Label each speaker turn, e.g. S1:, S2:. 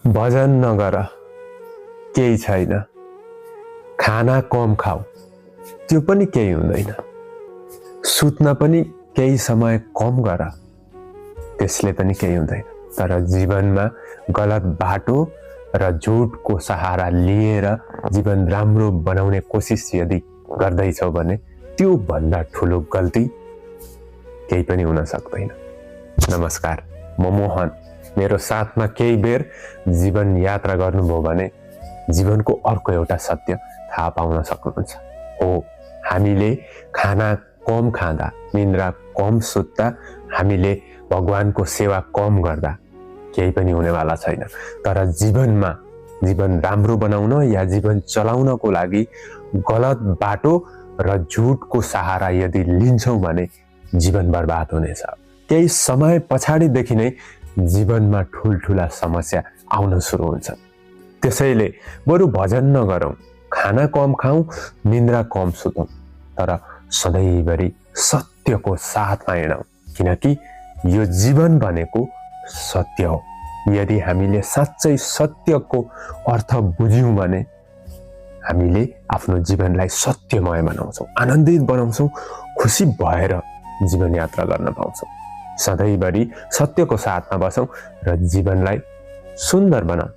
S1: भजन नगर केही छैन, खाना कम खाऊ त्यो पनि केही हुँदैन, सुत्न पनि केही समय कम गर त्यसले पनि केही हुँदैन। तर जीवनमा गलत बाटो र झुटको सहारा लिएर जीवन राम्रो बनाउने कोसिस यदि गर्दैछौ भने त्यो भन्दा ठुलो गल्ती केही पनि हुन सक्दैन। नमस्कार, म मोहन। मेरो साथमा केही बेर जीवन यात्रा गर्नुभयो भने जीवनको अर्को एउटा सत्य थाहा पाउन सक्नुहुन्छ। हो, हामीले खाना कम खाँदा, निन्द्रा कम सुत्दा, हामीले भगवानको सेवा कम गर्दा केही पनि हुनेवाला छैन। तर जीवनमा जीवन राम्रो बनाउन या जीवन चलाउनको लागि गलत बाटो र झुटको सहारा यदि लिन्छौँ भने जीवन बर्बाद हुनेछ। केही समय पछाडिदेखि नै जीवनमा ठुल्ठुला समस्या आउन सुरु हुन्छ। त्यसैले बरु भजन नगरौँ, खाना कम खाऊ, निन्द्रा कम सुतौँ, तर सधैँभरि सत्यको साथमा हिँडौँ, किनकि यो जीवन भनेको सत्य हो। यदि हामीले साँच्चै सत्यको अर्थ बुझ्यौँ भने हामीले आफ्नो जीवनलाई सत्यमय बनाउँछौँ, आनन्दित बनाउँछौँ, खुसी भएर जीवन यात्रा गर्न पाउँछौँ। सधैँभरि सत्यको साथमा बसौँ र जीवनलाई सुन्दर बनाऊ।